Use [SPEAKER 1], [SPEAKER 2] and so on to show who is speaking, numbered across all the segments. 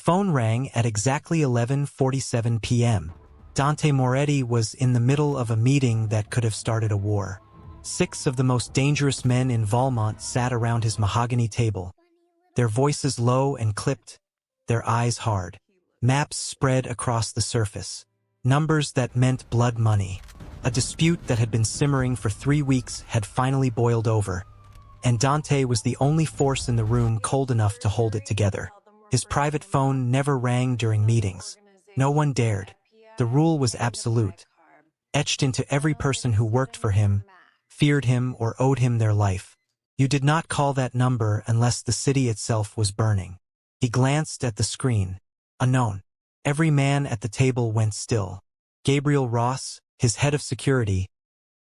[SPEAKER 1] phone rang at exactly 11:47 p.m. Dante Moretti was in the middle of a meeting that could have started a war. 6 of the most dangerous men in Valmont sat around his mahogany table, their voices low and clipped, their eyes hard. Maps spread across the surface. Numbers that meant blood money. A dispute that had been simmering for 3 weeks had finally boiled over, and Dante was the only force in the room cold enough to hold it together. His private phone never rang during meetings. No one dared. The rule was absolute, etched into every person who worked for him, feared him, or owed him their life. You did not call that number unless the city itself was burning. He glanced at the screen. Unknown. Every man at the table went still. Gabriel Ross, his head of security,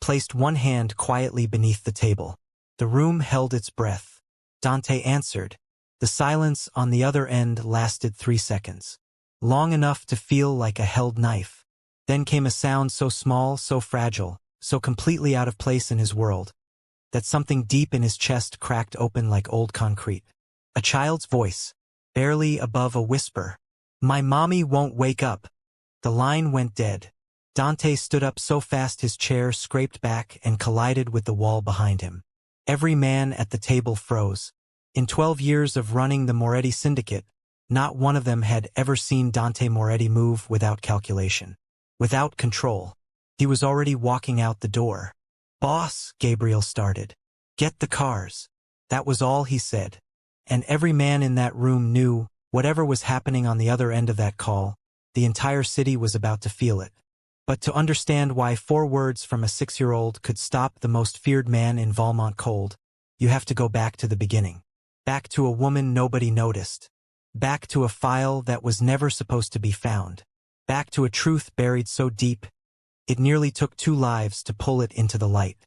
[SPEAKER 1] placed one hand quietly beneath the table. The room held its breath. Dante answered. The silence on the other end lasted 3 seconds. Long enough to feel like a held knife. Then came a sound so small, so fragile, so completely out of place in his world, that something deep in his chest cracked open like old concrete. A child's voice, barely above a whisper. "My mommy won't wake up." The line went dead. Dante stood up so fast his chair scraped back and collided with the wall behind him. Every man at the table froze. In 12 years of running the Moretti syndicate, not one of them had ever seen Dante Moretti move without calculation, without control. He was already walking out the door. "Boss," Gabriel started. "Get the cars." That was all he said. And every man in that room knew, whatever was happening on the other end of that call, the entire city was about to feel it. But to understand why 4 words from a 6-year-old could stop the most feared man in Valmont cold, you have to go back to the beginning. Back to a woman nobody noticed. Back to a file that was never supposed to be found. Back to a truth buried so deep, it nearly took 2 lives to pull it into the light.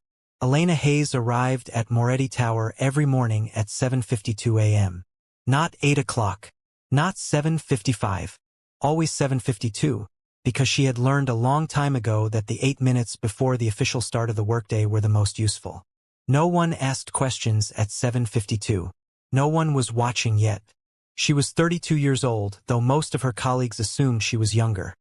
[SPEAKER 1] Elena Hayes arrived at Moretti Tower every morning at 7:52 a.m. Not 8 o'clock. Not 7:55. Always 7:52, because she had learned a long time ago that the 8 minutes before the official start of the workday were the most useful. No one asked questions at 7:52. No one was watching yet. She was 32 years old, though most of her colleagues assumed she was younger.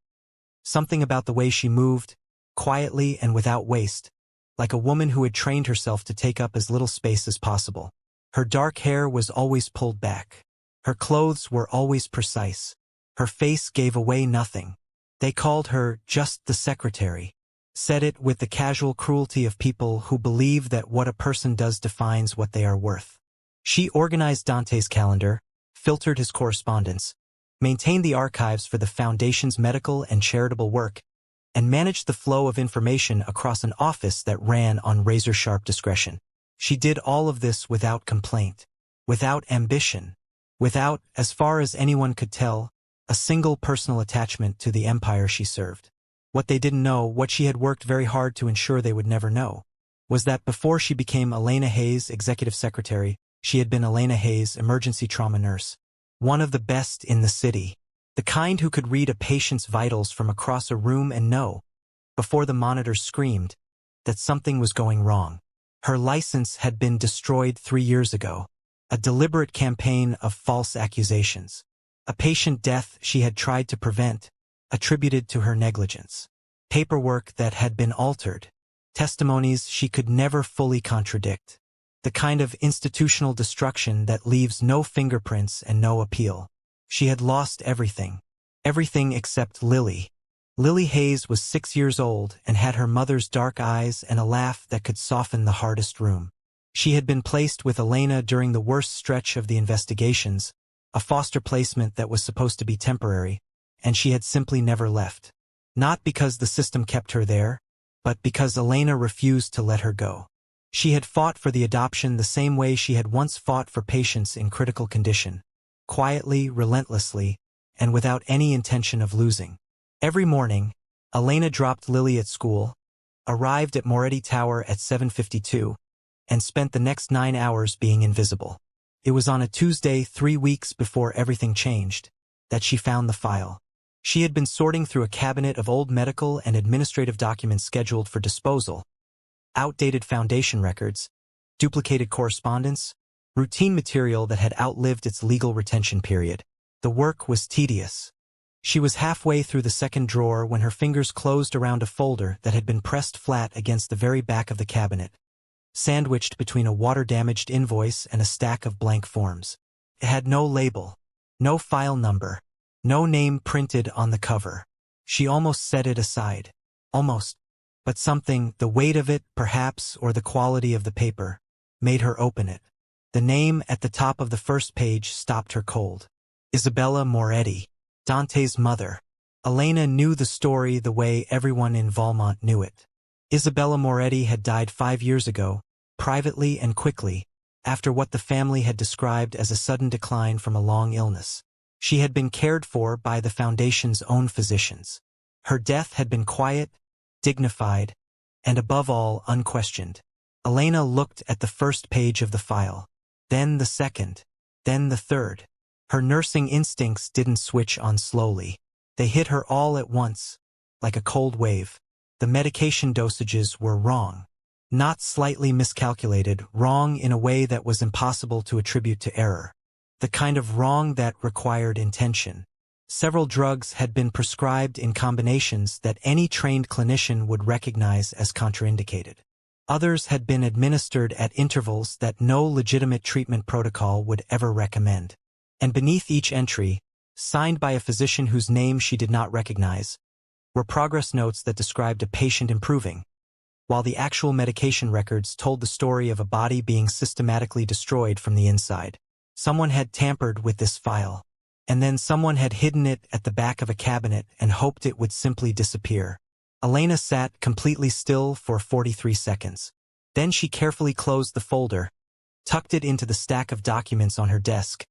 [SPEAKER 1] Something about the way she moved, quietly and without waste, like a woman who had trained herself to take up as little space as possible. Her dark hair was always pulled back. Her clothes were always precise. Her face gave away nothing. They called her just the secretary. Said it with the casual cruelty of people who believe that what a person does defines what they are worth. She organized Dante's calendar, filtered his correspondence, maintained the archives for the Foundation's medical and charitable work, and managed the flow of information across an office that ran on razor-sharp discretion. She did all of this without complaint, without ambition, without, as far as anyone could tell, a single personal attachment to the empire she served. What they didn't know, what she had worked very hard to ensure they would never know, was that before she became Elena Hayes, executive secretary, she had been Elena Hayes, emergency trauma nurse. One of the best in the city. The kind who could read a patient's vitals from across a room and know, before the monitors screamed, that something was going wrong. Her license had been destroyed 3 years ago. A deliberate campaign of false accusations. A patient death she had tried to prevent, attributed to her negligence. Paperwork that had been altered. Testimonies she could never fully contradict. The kind of institutional destruction that leaves no fingerprints and no appeal. She had lost everything. Everything except Lily. Lily Hayes was 6 years old and had her mother's dark eyes and a laugh that could soften the hardest room. She had been placed with Elena during the worst stretch of the investigations, a foster placement that was supposed to be temporary, and she had simply never left. Not because the system kept her there, but because Elena refused to let her go. She had fought for the adoption the same way she had once fought for patients in critical condition, quietly, relentlessly, and without any intention of losing. Every morning, Elena dropped Lily at school, arrived at Moretti Tower at 7:52, and spent the next 9 hours being invisible. It was on a Tuesday, 3 weeks before everything changed, that she found the file. She had been sorting through a cabinet of old medical and administrative documents scheduled for disposal. Outdated Foundation records, duplicated correspondence, routine material that had outlived its legal retention period. The work was tedious. She was halfway through the second drawer when her fingers closed around a folder that had been pressed flat against the very back of the cabinet, sandwiched between a water-damaged invoice and a stack of blank forms. It had no label, no file number, no name printed on the cover. She almost set it aside. Almost. But something, the weight of it, perhaps, or the quality of the paper, made her open it. The name at the top of the first page stopped her cold. Isabella Moretti, Dante's mother. Elena knew the story the way everyone in Valmont knew it. Isabella Moretti had died 5 years ago, privately and quickly, after what the family had described as a sudden decline from a long illness. She had been cared for by the Foundation's own physicians. Her death had been quiet, dignified, and above all, unquestioned. Elena looked at the first page of the file, then the second, then the third. Her nursing instincts didn't switch on slowly. They hit her all at once, like a cold wave. The medication dosages were wrong. Not slightly miscalculated, wrong in a way that was impossible to attribute to error. The kind of wrong that required intention. Several drugs had been prescribed in combinations that any trained clinician would recognize as contraindicated. Others had been administered at intervals that no legitimate treatment protocol would ever recommend. And beneath each entry, signed by a physician whose name she did not recognize, were progress notes that described a patient improving, while the actual medication records told the story of a body being systematically destroyed from the inside. Someone had tampered with this file, and then someone had hidden it at the back of a cabinet and hoped it would simply disappear. Elena sat completely still for 43 seconds. Then she carefully closed the folder, tucked it into the stack of documents on her desk,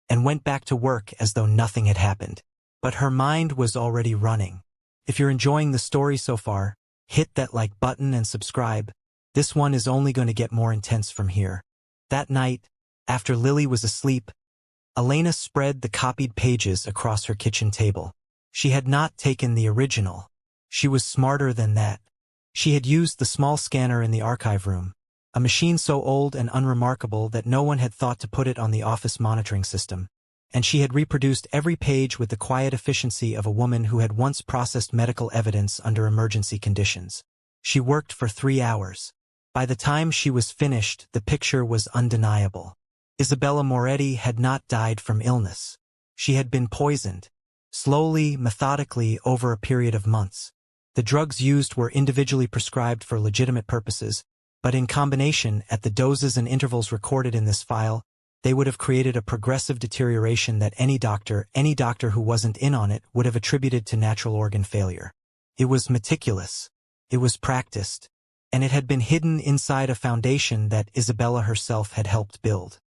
[SPEAKER 1] and went back to work as though nothing had happened. But her mind was already running. If you're enjoying the story so far, hit that like button and subscribe. This one is only going to get more intense from here. That night, after Lily was asleep, Elena spread the copied pages across her kitchen table. She had not taken the original. She was smarter than that. She had used the small scanner in the archive room, a machine so old and unremarkable that no one had thought to put it on the office monitoring system, and she had reproduced every page with the quiet efficiency of a woman who had once processed medical evidence under emergency conditions. She worked for 3 hours. By the time she was finished, the picture was undeniable. Isabella Moretti had not died from illness. She had been poisoned, slowly, methodically, over a period of months. The drugs used were individually prescribed for legitimate purposes, but in combination, at the doses and intervals recorded in this file, they would have created a progressive deterioration that any doctor who wasn't in on it would have attributed to natural organ failure. It was meticulous. It was practiced. And it had been hidden inside a foundation that Isabella herself had helped build.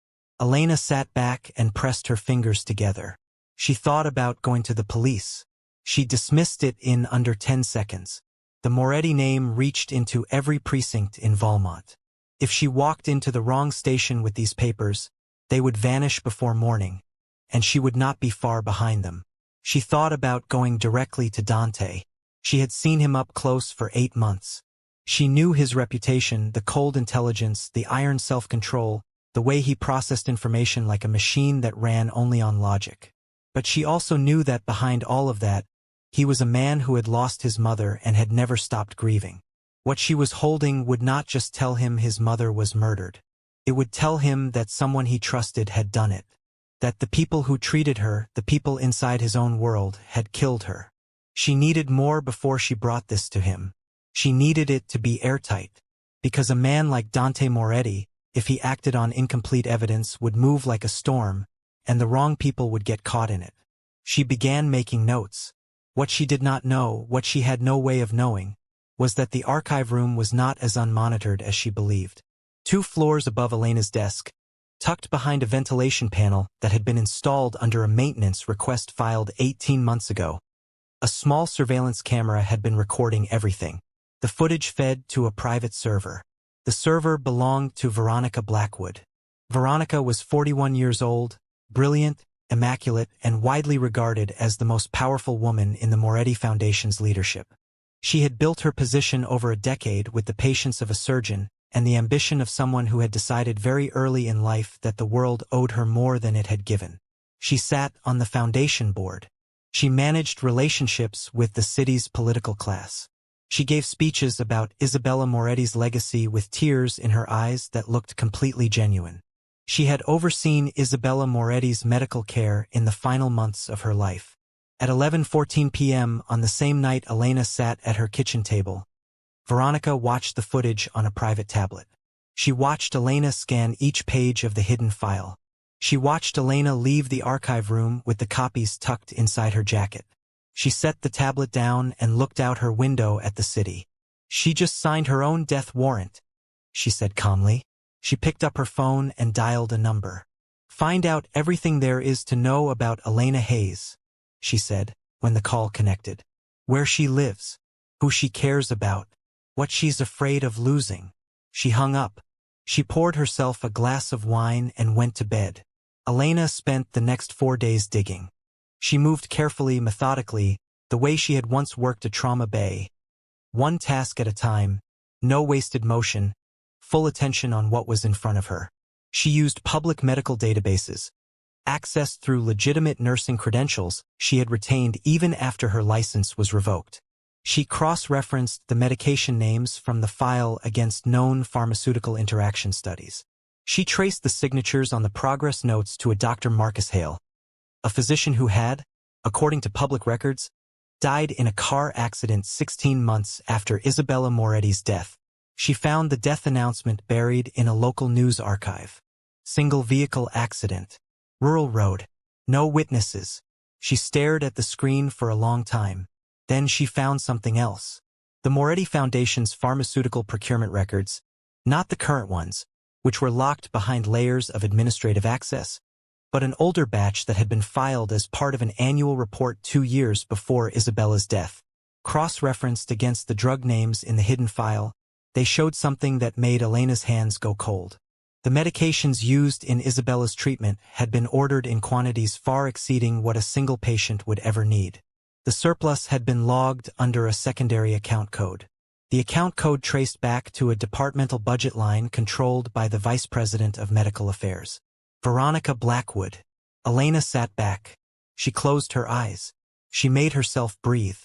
[SPEAKER 1] Elena sat back and pressed her fingers together. She thought about going to the police. She dismissed it in under 10 seconds. The Moretti name reached into every precinct in Valmont. If she walked into the wrong station with these papers, they would vanish before morning, and she would not be far behind them. She thought about going directly to Dante. She had seen him up close for 8 months. She knew his reputation, the cold intelligence, the iron self-control, the way he processed information like a machine that ran only on logic. But she also knew that behind all of that, he was a man who had lost his mother and had never stopped grieving. What she was holding would not just tell him his mother was murdered. It would tell him that someone he trusted had done it. That the people who treated her, the people inside his own world, had killed her. She needed more before she brought this to him. She needed it to be airtight. Because a man like Dante Moretti, if he acted on incomplete evidence, would move like a storm, and the wrong people would get caught in it. She began making notes. What she did not know, what she had no way of knowing, was that the archive room was not as unmonitored as she believed. 2 floors above Elena's desk, tucked behind a ventilation panel that had been installed under a maintenance request filed 18 months ago, a small surveillance camera had been recording everything. The footage fed to a private server. The server belonged to Veronica Blackwood. Veronica was 41 years old, brilliant, immaculate, and widely regarded as the most powerful woman in the Moretti Foundation's leadership. She had built her position over a decade with the patience of a surgeon and the ambition of someone who had decided very early in life that the world owed her more than it had given. She sat on the foundation board. She managed relationships with the city's political class. She gave speeches about Isabella Moretti's legacy with tears in her eyes that looked completely genuine. She had overseen Isabella Moretti's medical care in the final months of her life. At 11:14 p.m. on the same night Elena sat at her kitchen table. Veronica watched the footage on a private tablet. She watched Elena scan each page of the hidden file. She watched Elena leave the archive room with the copies tucked inside her jacket. She set the tablet down and looked out her window at the city. She just signed her own death warrant, she said calmly. She picked up her phone and dialed a number. Find out everything there is to know about Elena Hayes, she said, when the call connected. Where she lives, who she cares about, what she's afraid of losing. She hung up. She poured herself a glass of wine and went to bed. Elena spent the next 4 days digging. She moved carefully, methodically, the way she had once worked a trauma bay. One task at a time, no wasted motion, full attention on what was in front of her. She used public medical databases, accessed through legitimate nursing credentials she had retained even after her license was revoked. She cross-referenced the medication names from the file against known pharmaceutical interaction studies. She traced the signatures on the progress notes to a Dr. Marcus Hale, a physician who had, according to public records, died in a car accident 16 months after Isabella Moretti's death. She found the death announcement buried in a local news archive. Single vehicle accident. Rural road. No witnesses. She stared at the screen for a long time. Then she found something else. The Moretti Foundation's pharmaceutical procurement records, not the current ones, which were locked behind layers of administrative access, but an older batch that had been filed as part of an annual report 2 years before Isabella's death. Cross-referenced against the drug names in the hidden file, they showed something that made Elena's hands go cold. The medications used in Isabella's treatment had been ordered in quantities far exceeding what a single patient would ever need. The surplus had been logged under a secondary account code. The account code traced back to a departmental budget line controlled by the Vice President of Medical Affairs, Veronica Blackwood. Elena sat back. She closed her eyes. She made herself breathe.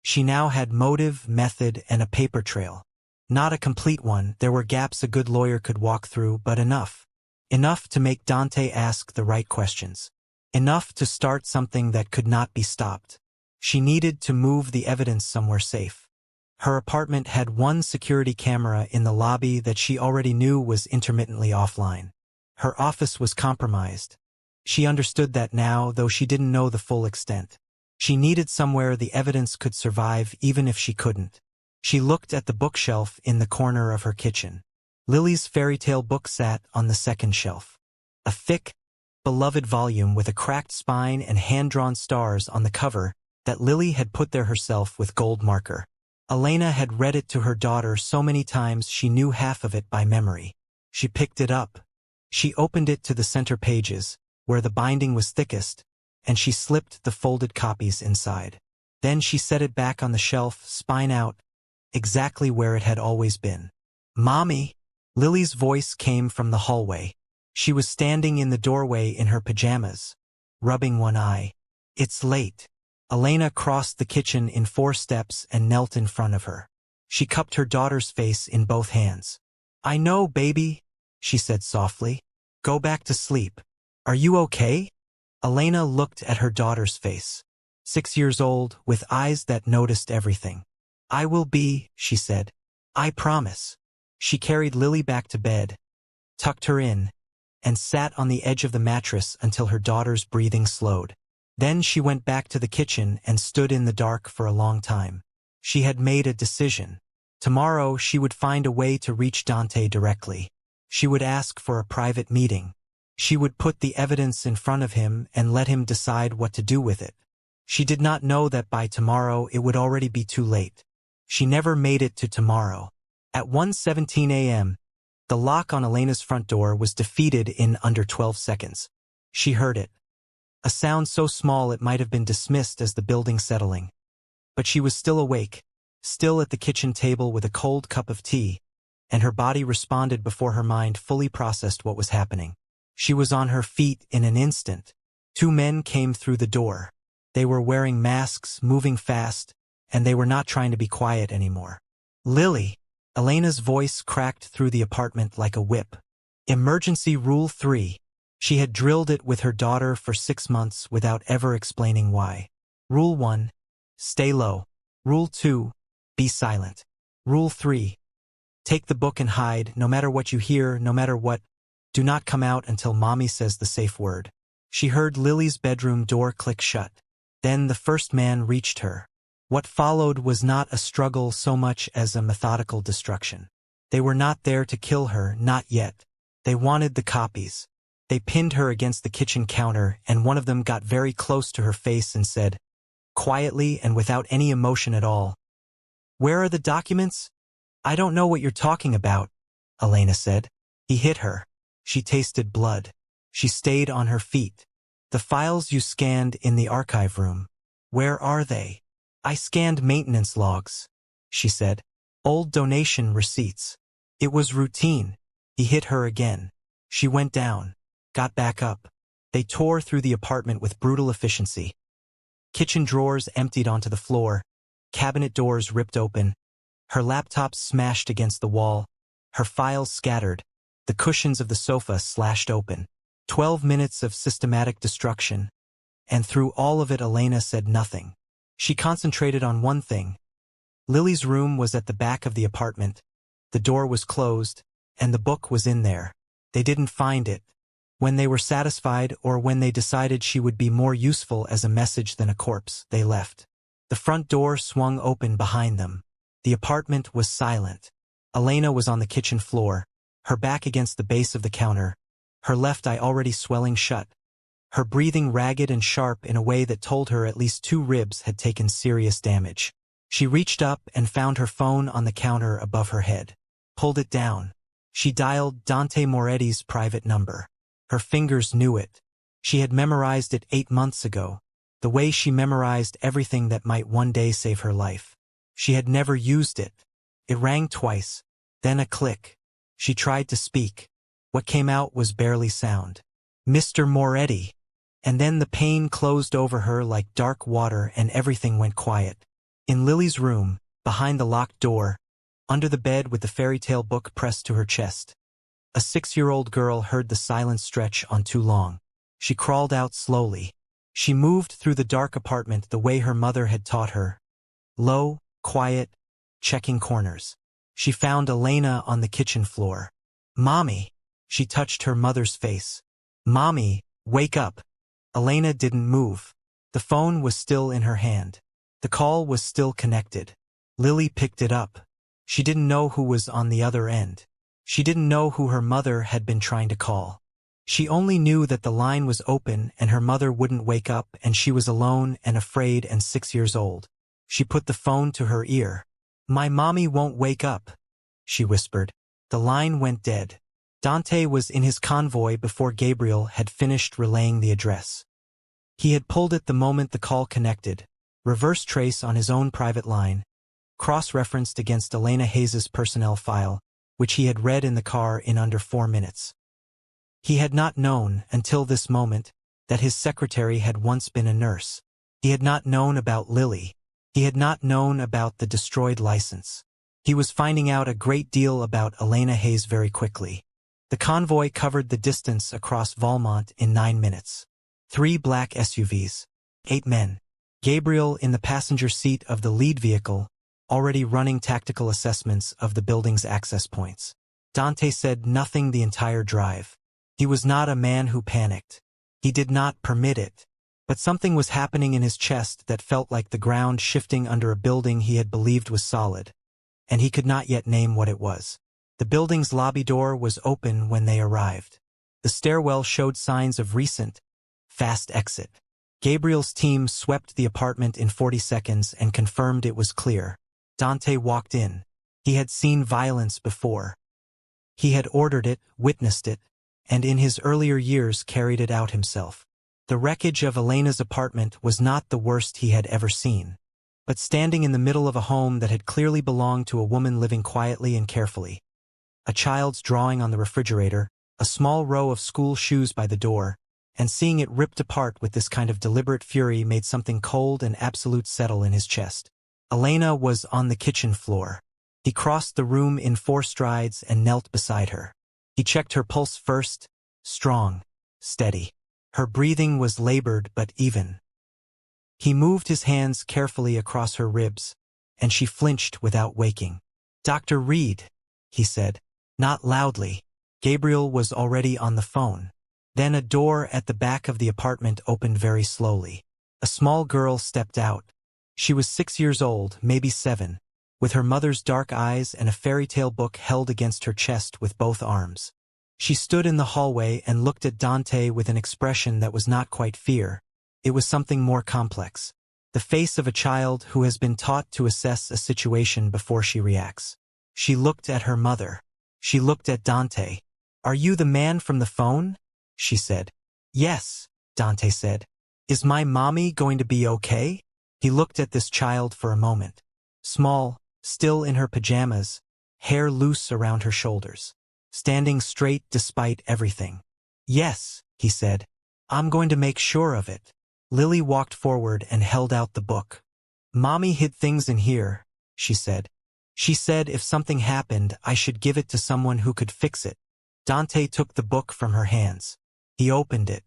[SPEAKER 1] She now had motive, method, and a paper trail. Not a complete one, there were gaps a good lawyer could walk through, but enough. Enough to make Dante ask the right questions. Enough to start something that could not be stopped. She needed to move the evidence somewhere safe. Her apartment had one security camera in the lobby that she already knew was intermittently offline. Her office was compromised. She understood that now, though she didn't know the full extent. She needed somewhere the evidence could survive even if she couldn't. She looked at the bookshelf in the corner of her kitchen. Lily's fairy tale book sat on the second shelf. A thick, beloved volume with a cracked spine and hand-drawn stars on the cover that Lily had put there herself with gold marker. Elena had read it to her daughter so many times she knew half of it by memory. She picked it up. She opened it to the center pages, where the binding was thickest, and she slipped the folded copies inside. Then she set it back on the shelf, spine out, exactly where it had always been. "Mommy!" Lily's voice came from the hallway. She was standing in the doorway in her pajamas, rubbing one eye. "It's late." Elena crossed the kitchen in 4 steps and knelt in front of her. She cupped her daughter's face in both hands. "I know, baby," she said softly. "Go back to sleep. Are you okay?" Elena looked at her daughter's face. 6 years old, with eyes that noticed everything. "I will be," she said. "I promise." She carried Lily back to bed, tucked her in, and sat on the edge of the mattress until her daughter's breathing slowed. Then she went back to the kitchen and stood in the dark for a long time. She had made a decision. Tomorrow she would find a way to reach Dante directly. She would ask for a private meeting. She would put the evidence in front of him and let him decide what to do with it. She did not know that by tomorrow it would already be too late. She never made it to tomorrow. At 1:17 a.m., the lock on Elena's front door was defeated in under 12 seconds. She heard it. A sound so small it might have been dismissed as the building settling. But she was still awake, still at the kitchen table with a cold cup of tea, and her body responded before her mind fully processed what was happening. She was on her feet in an instant. Two men came through the door. They were wearing masks, moving fast, and they were not trying to be quiet anymore. Lily! Elena's voice cracked through the apartment like a whip. Emergency Rule 3. She had drilled it with her daughter for 6 months without ever explaining why. Rule 1. Stay low. Rule 2. Be silent. Rule 3. Take the book and hide, no matter what you hear, no matter what. Do not come out until Mommy says the safe word. She heard Lily's bedroom door click shut. Then the first man reached her. What followed was not a struggle so much as a methodical destruction. They were not there to kill her, not yet. They wanted the copies. They pinned her against the kitchen counter, and one of them got very close to her face and said, quietly and without any emotion at all, "Where are the documents?" "I don't know what you're talking about," Elena said. He hit her. She tasted blood. She stayed on her feet. "The files you scanned in the archive room. Where are they?" "I scanned maintenance logs," she said. "Old donation receipts." It was routine. He hit her again. She went down, got back up. They tore through the apartment with brutal efficiency. Kitchen drawers emptied onto the floor. Cabinet doors ripped open. Her laptop smashed against the wall. Her files scattered. The cushions of the sofa slashed open. 12 minutes of systematic destruction. And through all of it, Elena said nothing. She concentrated on one thing. Lily's room was at the back of the apartment. The door was closed, and the book was in there. They didn't find it. When they were satisfied, or when they decided she would be more useful as a message than a corpse, they left. The front door swung open behind them. The apartment was silent. Elena was on the kitchen floor, her back against the base of the counter, her left eye already swelling shut, her breathing ragged and sharp in a way that told her at least 2 ribs had taken serious damage. She reached up and found her phone on the counter above her head. Pulled it down. She dialed Dante Moretti's private number. Her fingers knew it. She had memorized it 8 months ago, the way she memorized everything that might one day save her life. She had never used it. It rang twice, then a click. She tried to speak. What came out was barely sound. "Mr. Moretti." And then the pain closed over her like dark water and everything went quiet. In Lily's room, behind the locked door, under the bed with the fairy tale book pressed to her chest, a 6-year-old girl heard the silence stretch on too long. She crawled out slowly. She moved through the dark apartment the way her mother had taught her. Low, quiet, checking corners. She found Elena on the kitchen floor. "Mommy!" She touched her mother's face. "Mommy, wake up!" Elena didn't move. The phone was still in her hand. The call was still connected. Lily picked it up. She didn't know who was on the other end. She didn't know who her mother had been trying to call. She only knew that the line was open and her mother wouldn't wake up, and she was alone and afraid and 6 years old. She put the phone to her ear. "My mommy won't wake up," she whispered. The line went dead. Dante was in his convoy before Gabriel had finished relaying the address. He had pulled it the moment the call connected, reverse trace on his own private line, cross-referenced against Elena Hayes's personnel file, which he had read in the car in under 4 minutes. He had not known, until this moment, that his secretary had once been a nurse. He had not known about Lily. He had not known about the destroyed license. He was finding out a great deal about Elena Hayes very quickly. The convoy covered the distance across Valmont in 9 minutes. 3 black SUVs. 8 men. Gabriel in the passenger seat of the lead vehicle, already running tactical assessments of the building's access points. Dante said nothing the entire drive. He was not a man who panicked. He did not permit it. But something was happening in his chest that felt like the ground shifting under a building he had believed was solid, and he could not yet name what it was. The building's lobby door was open when they arrived. The stairwell showed signs of recent, fast exit. Gabriel's team swept the apartment in 40 seconds and confirmed it was clear. Dante walked in. He had seen violence before. He had ordered it, witnessed it, and in his earlier years carried it out himself. The wreckage of Elena's apartment was not the worst he had ever seen. But standing in the middle of a home that had clearly belonged to a woman living quietly and carefully, a child's drawing on the refrigerator, a small row of school shoes by the door, and seeing it ripped apart with this kind of deliberate fury made something cold and absolute settle in his chest. Elena was on the kitchen floor. He crossed the room in 4 strides and knelt beside her. He checked her pulse first, strong, steady. Her breathing was labored but even. He moved his hands carefully across her ribs, and she flinched without waking. "Dr. Reed," he said, not loudly. Gabriel was already on the phone. Then a door at the back of the apartment opened very slowly. A small girl stepped out. She was 6 years old, maybe 7, with her mother's dark eyes and a fairy tale book held against her chest with both arms. She stood in the hallway and looked at Dante with an expression that was not quite fear. It was something more complex. The face of a child who has been taught to assess a situation before she reacts. She looked at her mother. She looked at Dante. "Are you the man from the phone?" she said. "Yes," Dante said. "Is my mommy going to be okay?" He looked at this child for a moment. Small, still in her pajamas, hair loose around her shoulders. Standing straight despite everything. "Yes," he said. "I'm going to make sure of it." Lily walked forward and held out the book. "Mommy hid things in here," she said. "She said if something happened, I should give it to someone who could fix it." Dante took the book from her hands. He opened it.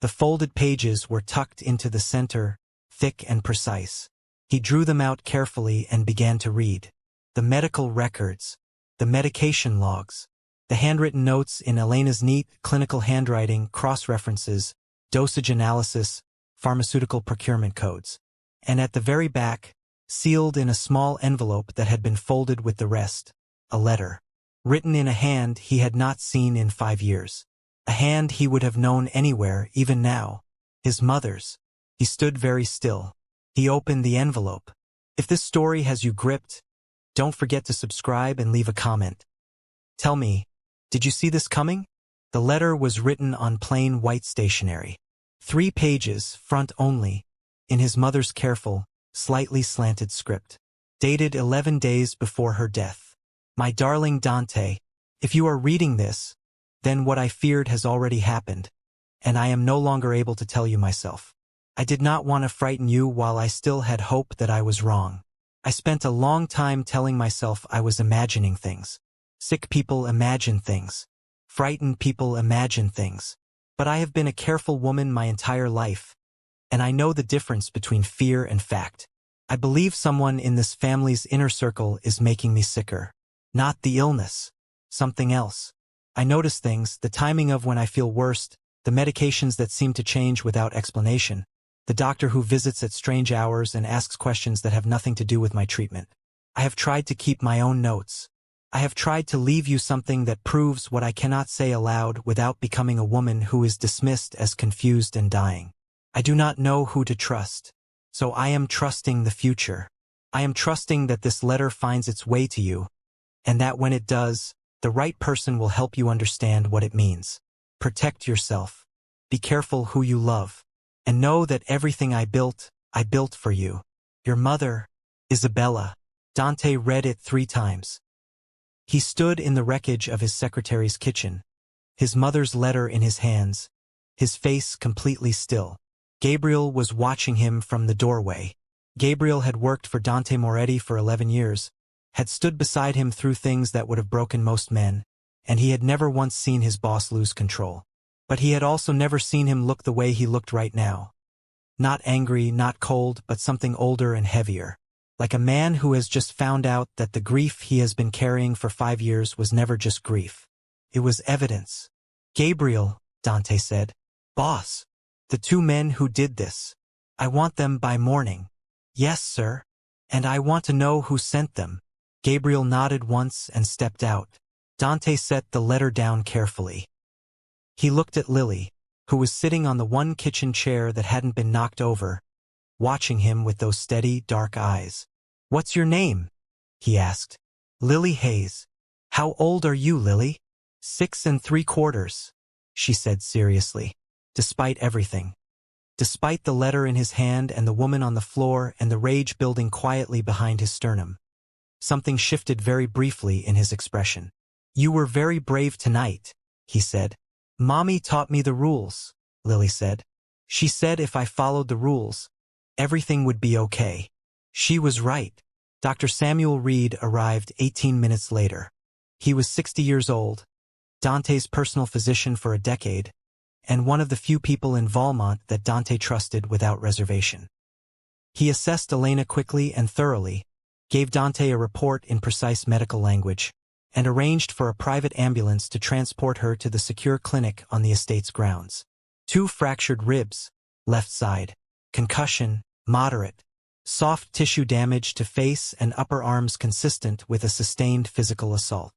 [SPEAKER 1] The folded pages were tucked into the center, thick and precise. He drew them out carefully and began to read. The medical records, the medication logs, the handwritten notes in Elena's neat, clinical handwriting, cross-references, dosage analysis, pharmaceutical procurement codes. And at the very back, sealed in a small envelope that had been folded with the rest, a letter. Written in a hand he had not seen in 5 years. A hand he would have known anywhere, even now. His mother's. He stood very still. He opened the envelope. If this story has you gripped, don't forget to subscribe and leave a comment. Tell me, did you see this coming? The letter was written on plain white stationery. 3 pages, front only, in his mother's careful, slightly slanted script. Dated 11 days before her death. "My darling Dante, if you are reading this, then what I feared has already happened, and I am no longer able to tell you myself. I did not want to frighten you while I still had hope that I was wrong. I spent a long time telling myself I was imagining things. Sick people imagine things. Frightened people imagine things. But I have been a careful woman my entire life, and I know the difference between fear and fact. I believe someone in this family's inner circle is making me sicker. Not the illness. Something else. I notice things, the timing of when I feel worst, the medications that seem to change without explanation, the doctor who visits at strange hours and asks questions that have nothing to do with my treatment. I have tried to keep my own notes. I have tried to leave you something that proves what I cannot say aloud without becoming a woman who is dismissed as confused and dying. I do not know who to trust, so I am trusting the future. I am trusting that this letter finds its way to you, and that when it does, the right person will help you understand what it means. Protect yourself. Be careful who you love. And know that everything I built for you. Your mother, Isabella. Dante read it 3 times. He stood in the wreckage of his secretary's kitchen, his mother's letter in his hands, his face completely still. Gabriel was watching him from the doorway. Gabriel had worked for Dante Moretti for 11 years, had stood beside him through things that would have broken most men, and he had never once seen his boss lose control. But he had also never seen him look the way he looked right now. Not angry, not cold, but something older and heavier. Like a man who has just found out that the grief he has been carrying for 5 years was never just grief. It was evidence. "Gabriel," Dante said. "Boss. The 2 men who did this. I want them by morning." "Yes, sir. And I want to know who sent them." Gabriel nodded once and stepped out. Dante set the letter down carefully. He looked at Lily, who was sitting on the one kitchen chair that hadn't been knocked over, watching him with those steady, dark eyes. "What's your name?" he asked. "Lily Hayes." "How old are you, Lily?" 6 3/4, she said seriously. Despite everything. Despite the letter in his hand and the woman on the floor and the rage building quietly behind his sternum. Something shifted very briefly in his expression. "You were very brave tonight," he said. "Mommy taught me the rules," Lily said. She said if I followed the rules, everything would be okay. She was right. Dr. Samuel Reed arrived 18 minutes later. He was 60 years old, Dante's personal physician for a decade, and one of the few people in Valmont that Dante trusted without reservation. He assessed Elena quickly and thoroughly, gave Dante a report in precise medical language, and arranged for a private ambulance to transport her to the secure clinic on the estate's grounds. 2 fractured ribs, left side, concussion, moderate, soft tissue damage to face and upper arms consistent with a sustained physical assault.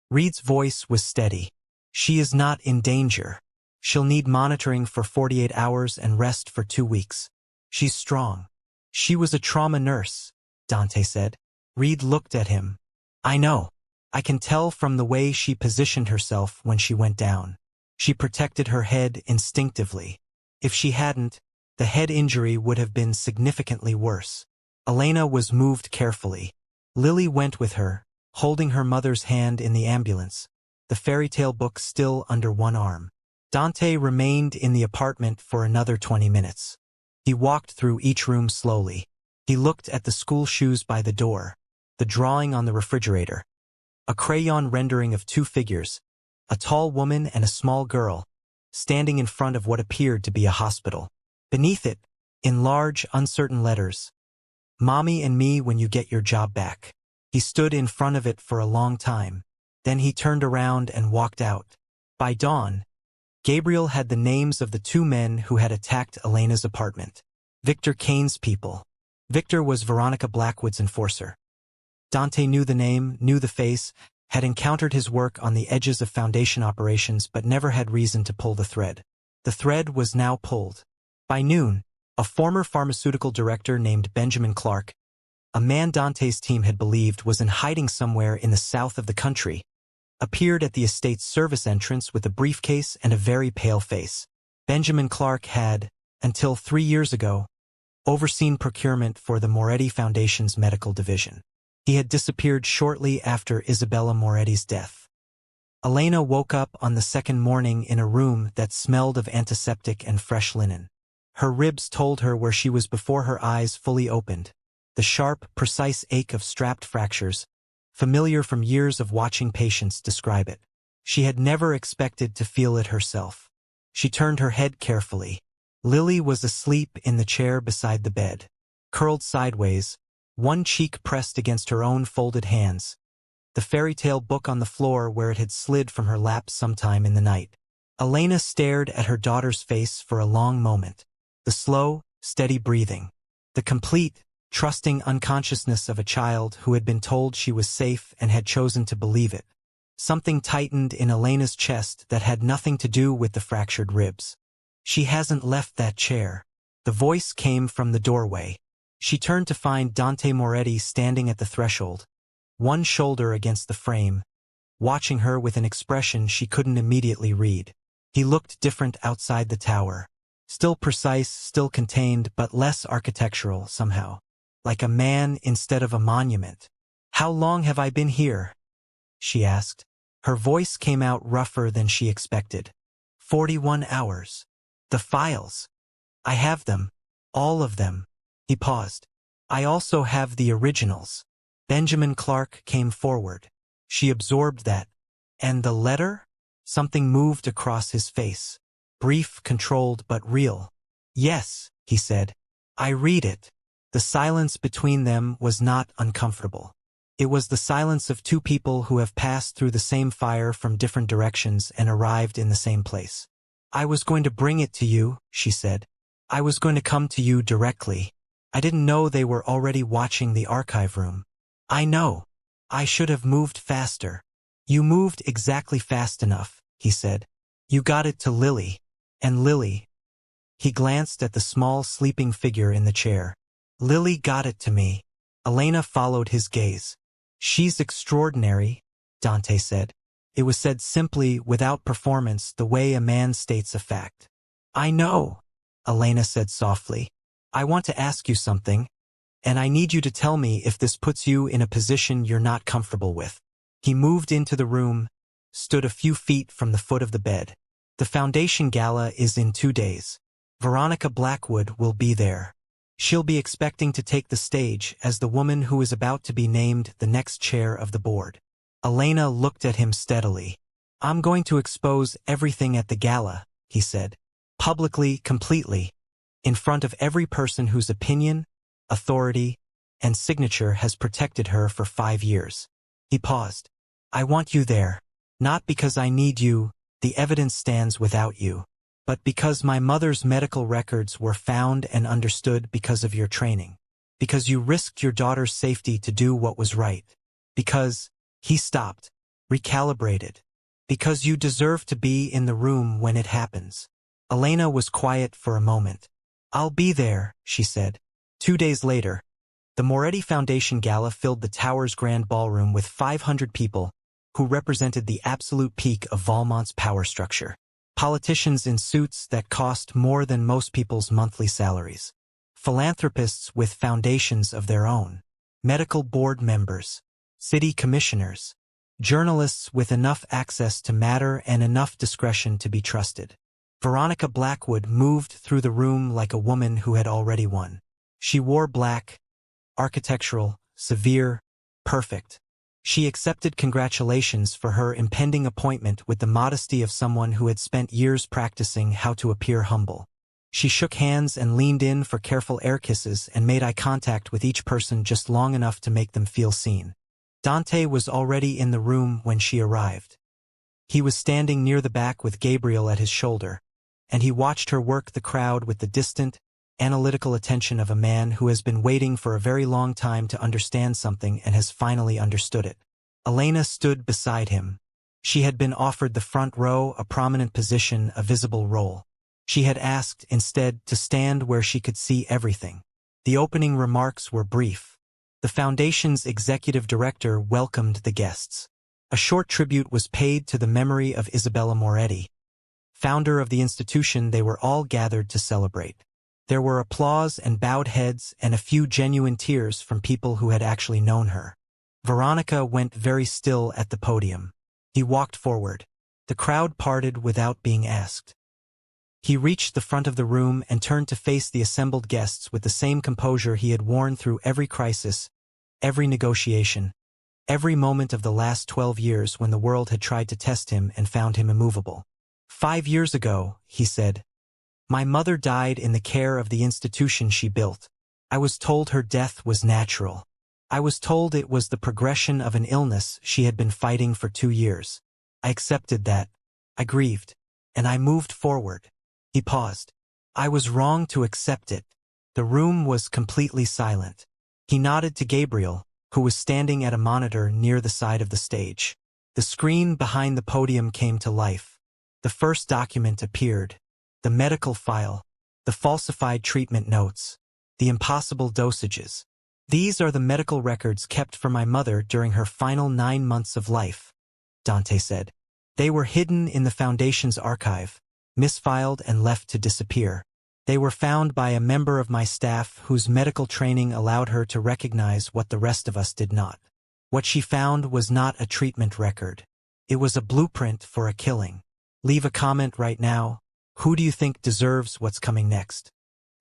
[SPEAKER 1] Reed's voice was steady. She is not in danger. She'll need monitoring for 48 hours and rest for 2 weeks. She's strong. She was a trauma nurse, Dante said. Reed looked at him. I know. I can tell from the way she positioned herself when she went down. She protected her head instinctively. If she hadn't, the head injury would have been significantly worse. Elena was moved carefully. Lily went with her, holding her mother's hand in the ambulance, the fairy tale book still under one arm. Dante remained in the apartment for another 20 minutes. He walked through each room slowly. He looked at the school shoes by the door, the drawing on the refrigerator, a crayon rendering of 2 figures, a tall woman and a small girl, standing in front of what appeared to be a hospital. Beneath it, in large, uncertain letters, Mommy and me when you get your job back. He stood in front of it for a long time. Then he turned around and walked out. By dawn, Gabriel had the names of the 2 men who had attacked Elena's apartment. Victor Kane's people. Victor was Veronica Blackwood's enforcer. Dante knew the name, knew the face, had encountered his work on the edges of Foundation operations but never had reason to pull the thread. The thread was now pulled. By noon, a former pharmaceutical director named Benjamin Clark, a man Dante's team had believed was in hiding somewhere in the south of the country, appeared at the estate's service entrance with a briefcase and a very pale face. Benjamin Clark had, until 3 years ago, overseen procurement for the Moretti Foundation's medical division. He had disappeared shortly after Isabella Moretti's death. Elena woke up on the second morning in a room that smelled of antiseptic and fresh linen. Her ribs told her where she was before her eyes fully opened. The sharp, precise ache of strapped fractures, familiar from years of watching patients describe it. She had never expected to feel it herself. She turned her head carefully. Lily was asleep in the chair beside the bed, curled sideways, one cheek pressed against her own folded hands, the fairy tale book on the floor where it had slid from her lap sometime in the night. Elena stared at her daughter's face for a long moment. The slow, steady breathing, the complete, trusting unconsciousness of a child who had been told she was safe and had chosen to believe it. Something tightened in Elena's chest that had nothing to do with the fractured ribs. She hasn't left that chair. The voice came from the doorway. She turned to find Dante Moretti standing at the threshold, one shoulder against the frame, watching her with an expression she couldn't immediately read. He looked different outside the tower. Still precise, still contained, but less architectural somehow. Like a man instead of a monument. "How long have I been here?" she asked. Her voice came out rougher than she expected. 41 hours. The files. I have them. All of them. He paused. I also have the originals. Benjamin Clark came forward. She absorbed that. And the letter? Something moved across his face. Brief, controlled, but real. Yes, he said. I read it. The silence between them was not uncomfortable. It was the silence of 2 people who have passed through the same fire from different directions and arrived in the same place. I was going to bring it to you, she said. I was going to come to you directly. I didn't know they were already watching the archive room. I know. I should have moved faster. You moved exactly fast enough, he said. You got it to Lily. And Lily. He glanced at the small sleeping figure in the chair. Lily got it to me. Elena followed his gaze. She's extraordinary, Dante said. It was said simply, without performance, the way a man states a fact. I know, Elena said softly. I want to ask you something, and I need you to tell me if this puts you in a position you're not comfortable with. He moved into the room, stood a few feet from the foot of the bed. The foundation gala is in 2 days. Veronica Blackwood will be there. She'll be expecting to take the stage as the woman who is about to be named the next chair of the board. Elena looked at him steadily. I'm going to expose everything at the gala, he said. Publicly, completely. In front of every person whose opinion, authority, and signature has protected her for 5 years. He paused. I want you there. Not because I need you, the evidence stands without you. But because my mother's medical records were found and understood because of your training. Because you risked your daughter's safety to do what was right. Because, he stopped, recalibrated. Because you deserve to be in the room when it happens. Elena was quiet for a moment. I'll be there, she said. 2 days later, the Moretti Foundation Gala filled the Tower's Grand Ballroom with 500 people who represented the absolute peak of Valmont's power structure. Politicians in suits that cost more than most people's monthly salaries. Philanthropists with foundations of their own. Medical board members. City commissioners. Journalists with enough access to matter and enough discretion to be trusted. Veronica Blackwood moved through the room like a woman who had already won. She wore black, architectural, severe, perfect. She accepted congratulations for her impending appointment with the modesty of someone who had spent years practicing how to appear humble. She shook hands and leaned in for careful air kisses and made eye contact with each person just long enough to make them feel seen. Dante was already in the room when she arrived. He was standing near the back with Gabriel at his shoulder, and he watched her work the crowd with the distant, analytical attention of a man who has been waiting for a very long time to understand something and has finally understood it. Elena stood beside him. She had been offered the front row, a prominent position, a visible role. She had asked, instead, to stand where she could see everything. The opening remarks were brief. The foundation's executive director welcomed the guests. A short tribute was paid to the memory of Isabella Moretti, founder of the institution they were all gathered to celebrate. There were applause and bowed heads and a few genuine tears from people who had actually known her. Veronica went very still at the podium. He walked forward. The crowd parted without being asked. He reached the front of the room and turned to face the assembled guests with the same composure he had worn through every crisis, every negotiation, every moment of the last 12 years when the world had tried to test him and found him immovable. 5 years ago, he said, my mother died in the care of the institution she built. I was told her death was natural. I was told it was the progression of an illness she had been fighting for 2 years. I accepted that. I grieved. And I moved forward. He paused. I was wrong to accept it. The room was completely silent. He nodded to Gabriel, who was standing at a monitor near the side of the stage. The screen behind the podium came to life. The first document appeared. The medical file. The falsified treatment notes. The impossible dosages. These are the medical records kept for my mother during her final 9 months of life, Dante said. They were hidden in the Foundation's archive, misfiled and left to disappear. They were found by a member of my staff whose medical training allowed her to recognize what the rest of us did not. What she found was not a treatment record. It was a blueprint for a killing. Leave a comment right now. Who do you think deserves what's coming next?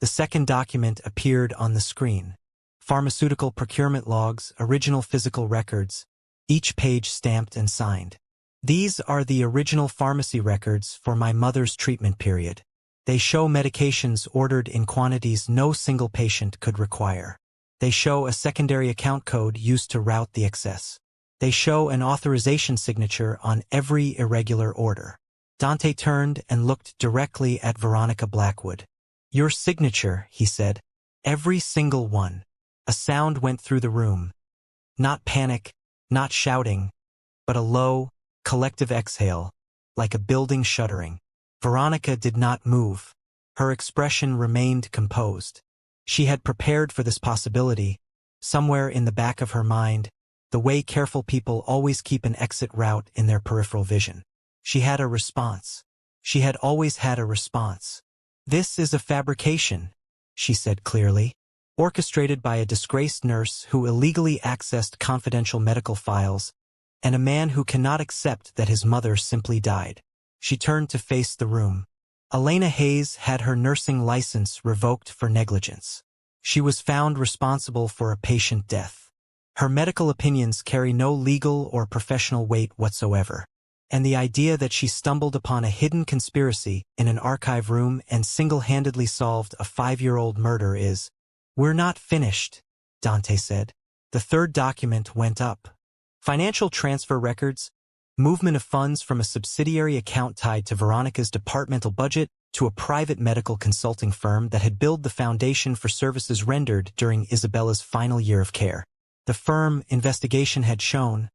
[SPEAKER 1] The second document appeared on the screen. Pharmaceutical procurement logs, original physical records, each page stamped and signed. These are the original pharmacy records for my mother's treatment period. They show medications ordered in quantities no single patient could require. They show a secondary account code used to route the excess. They show an authorization signature on every irregular order. Dante turned and looked directly at Veronica Blackwood. Your signature, he said. Every single one. A sound went through the room. Not panic, not shouting, but a low, collective exhale, like a building shuddering. Veronica did not move. Her expression remained composed. She had prepared for this possibility, somewhere in the back of her mind, the way careful people always keep an exit route in their peripheral vision. She had a response. She had always had a response. This is a fabrication, she said clearly, orchestrated by a disgraced nurse who illegally accessed confidential medical files and a man who cannot accept that his mother simply died. She turned to face the room. Elena Hayes had her nursing license revoked for negligence. She was found responsible for a patient death. Her medical opinions carry no legal or professional weight whatsoever. And the idea that she stumbled upon a hidden conspiracy in an archive room and single-handedly solved a 5-year-old murder is— "We're not finished," Dante said. The third document went up. Financial transfer records, movement of funds from a subsidiary account tied to Veronica's departmental budget to a private medical consulting firm that had billed the foundation for services rendered during Isabella's final year of care. The firm, investigation had shown,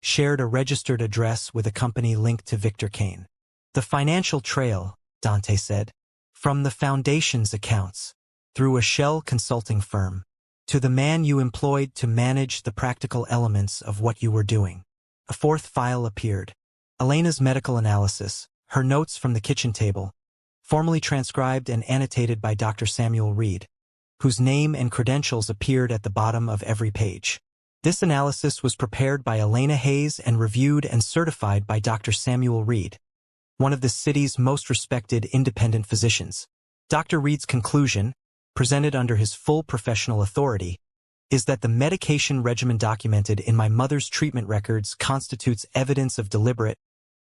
[SPEAKER 1] shared a registered address with a company linked to Victor Kane. The financial trail, Dante said, from the foundation's accounts, through a shell consulting firm, to the man you employed to manage the practical elements of what you were doing. A fourth file appeared. Elena's medical analysis, her notes from the kitchen table, formally transcribed and annotated by Dr. Samuel Reed, whose name and credentials appeared at the bottom of every page. This analysis was prepared by Elena Hayes and reviewed and certified by Dr. Samuel Reed, one of the city's most respected independent physicians. Dr. Reed's conclusion, presented under his full professional authority, is that the medication regimen documented in my mother's treatment records constitutes evidence of deliberate,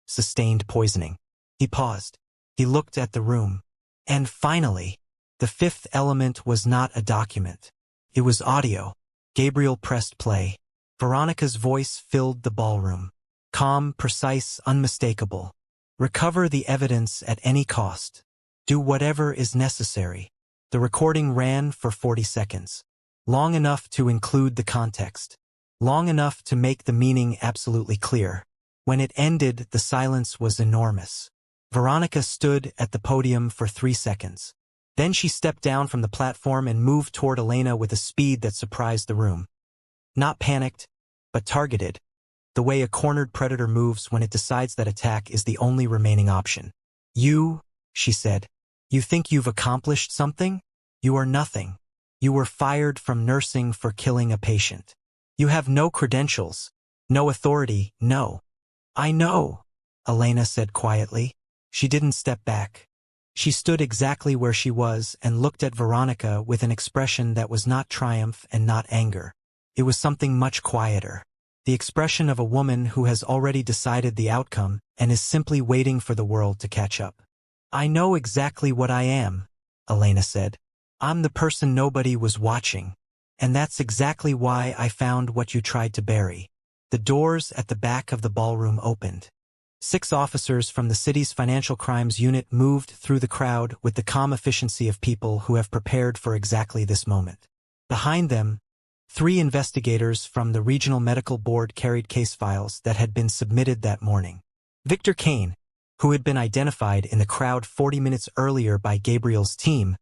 [SPEAKER 1] sustained poisoning. He paused. He looked at the room. And finally, the fifth element was not a document. It was audio. Gabriel pressed play. Veronica's voice filled the ballroom. Calm, precise, unmistakable. "Recover the evidence at any cost. Do whatever is necessary." The recording ran for 40 seconds. Long enough to include the context. Long enough to make the meaning absolutely clear. When it ended, the silence was enormous. Veronica stood at the podium for 3 seconds. Then she stepped down from the platform and moved toward Elena with a speed that surprised the room. Not panicked, but targeted, the way a cornered predator moves when it decides that attack is the only remaining option. "You," she said, "you think you've accomplished something? You are nothing. You were fired from nursing for killing a patient. You have no credentials, no authority, no." "I know," Elena said quietly. She didn't step back. She stood exactly where she was and looked at Veronica with an expression that was not triumph and not anger. It was something much quieter. The expression of a woman who has already decided the outcome and is simply waiting for the world to catch up. "I know exactly what I am," Elena said. "I'm the person nobody was watching. And that's exactly why I found what you tried to bury." The doors at the back of the ballroom opened. 6 officers from the city's financial crimes unit moved through the crowd with the calm efficiency of people who have prepared for exactly this moment. Behind them, 3 investigators from the Regional Medical Board carried case files that had been submitted that morning. Victor Kane, who had been identified in the crowd 40 minutes earlier by Gabriel's team,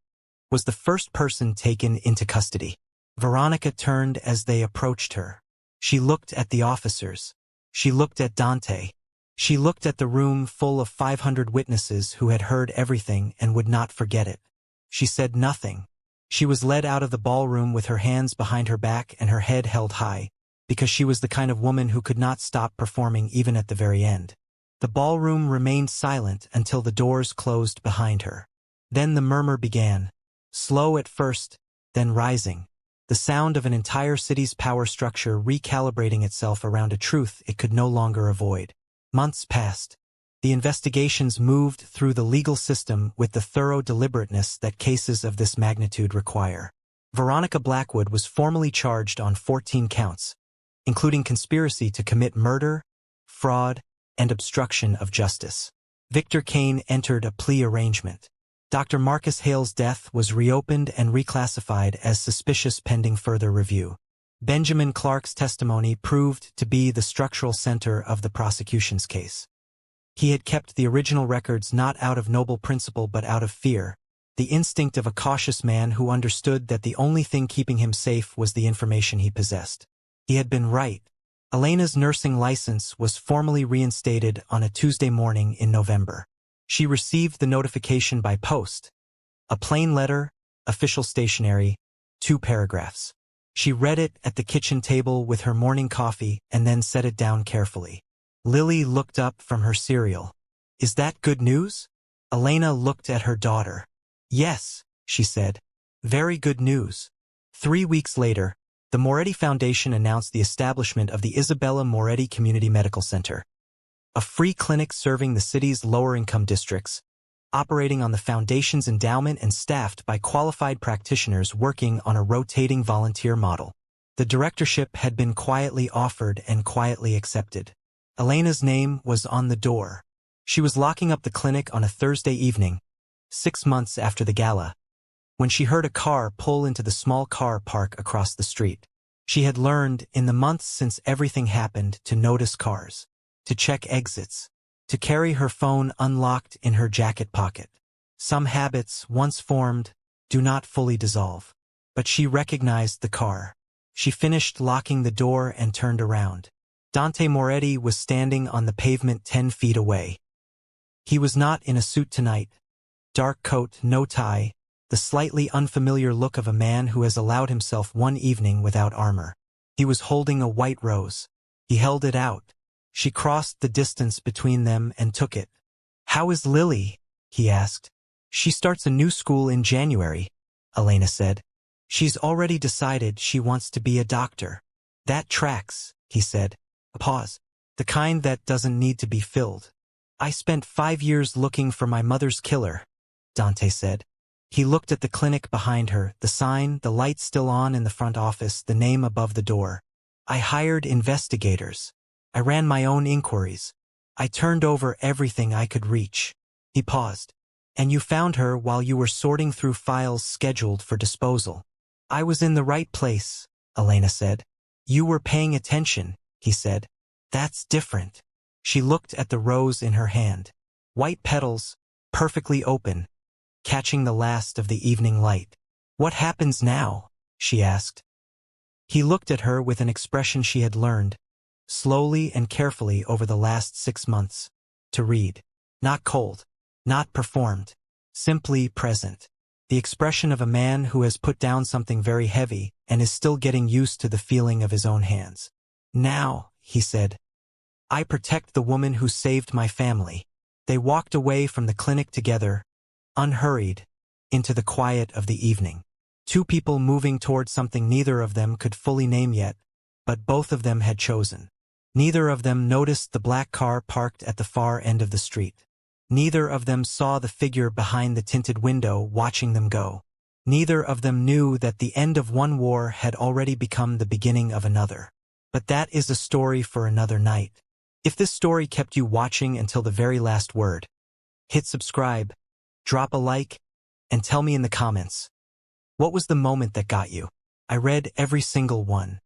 [SPEAKER 1] was the first person taken into custody. Veronica turned as they approached her. She looked at the officers. She looked at Dante. She looked at the room full of 500 witnesses who had heard everything and would not forget it. She said nothing. She was led out of the ballroom with her hands behind her back and her head held high, because she was the kind of woman who could not stop performing even at the very end. The ballroom remained silent until the doors closed behind her. Then the murmur began, slow at first, then rising, the sound of an entire city's power structure recalibrating itself around a truth it could no longer avoid. Months passed. The investigations moved through the legal system with the thorough deliberateness that cases of this magnitude require. Veronica Blackwood was formally charged on 14 counts, including conspiracy to commit murder, fraud, and obstruction of justice. Victor Kane entered a plea arrangement. Dr. Marcus Hale's death was reopened and reclassified as suspicious pending further review. Benjamin Clark's testimony proved to be the structural center of the prosecution's case. He had kept the original records not out of noble principle but out of fear, the instinct of a cautious man who understood that the only thing keeping him safe was the information he possessed. He had been right. Elena's nursing license was formally reinstated on a Tuesday morning in November. She received the notification by post. A plain letter, official stationery, 2 paragraphs. She read it at the kitchen table with her morning coffee and then set it down carefully. Lily looked up from her cereal. Is that good news? Elena looked at her daughter. Yes, she said. Very good news. 3 weeks later, the Moretti Foundation announced the establishment of the Isabella Moretti Community Medical Center, a free clinic serving the city's lower-income districts, operating on the foundation's endowment and staffed by qualified practitioners working on a rotating volunteer model. The directorship had been quietly offered and quietly accepted. Elena's name was on the door. She was locking up the clinic on a Thursday evening, 6 months after the gala, when she heard a car pull into the small car park across the street. She had learned, in the months since everything happened, to notice cars, to check exits, to carry her phone unlocked in her jacket pocket. Some habits, once formed, do not fully dissolve. But she recognized the car. She finished locking the door and turned around. Dante Moretti was standing on the pavement 10 feet away. He was not in a suit tonight. Dark coat, no tie, the slightly unfamiliar look of a man who has allowed himself one evening without armor. He was holding a white rose. He held it out. She crossed the distance between them and took it. "How is Lily?" he asked. "She starts a new school in January," Elena said. "She's already decided she wants to be a doctor." "That tracks," he said. A pause. "The kind that doesn't need to be filled." "I spent 5 years looking for my mother's killer," Dante said. He looked at the clinic behind her, the sign, the light still on in the front office, the name above the door. "I hired investigators. I ran my own inquiries. I turned over everything I could reach." He paused. "And you found her while you were sorting through files scheduled for disposal." "I was in the right place," Elena said. "You were paying attention," he said. "That's different." She looked at the rose in her hand. White petals, perfectly open, catching the last of the evening light. "What happens now?" she asked. He looked at her with an expression she had learned, slowly and carefully over the last 6 months, to read. Not cold, not performed, simply present. The expression of a man who has put down something very heavy and is still getting used to the feeling of his own hands. "Now," he said, "I protect the woman who saved my family." They walked away from the clinic together, unhurried, into the quiet of the evening. 2 people moving toward something neither of them could fully name yet, but both of them had chosen. Neither of them noticed the black car parked at the far end of the street. Neither of them saw the figure behind the tinted window watching them go. Neither of them knew that the end of one war had already become the beginning of another. But that is a story for another night. If this story kept you watching until the very last word, hit subscribe, drop a like, and tell me in the comments, what was the moment that got you? I read every single one.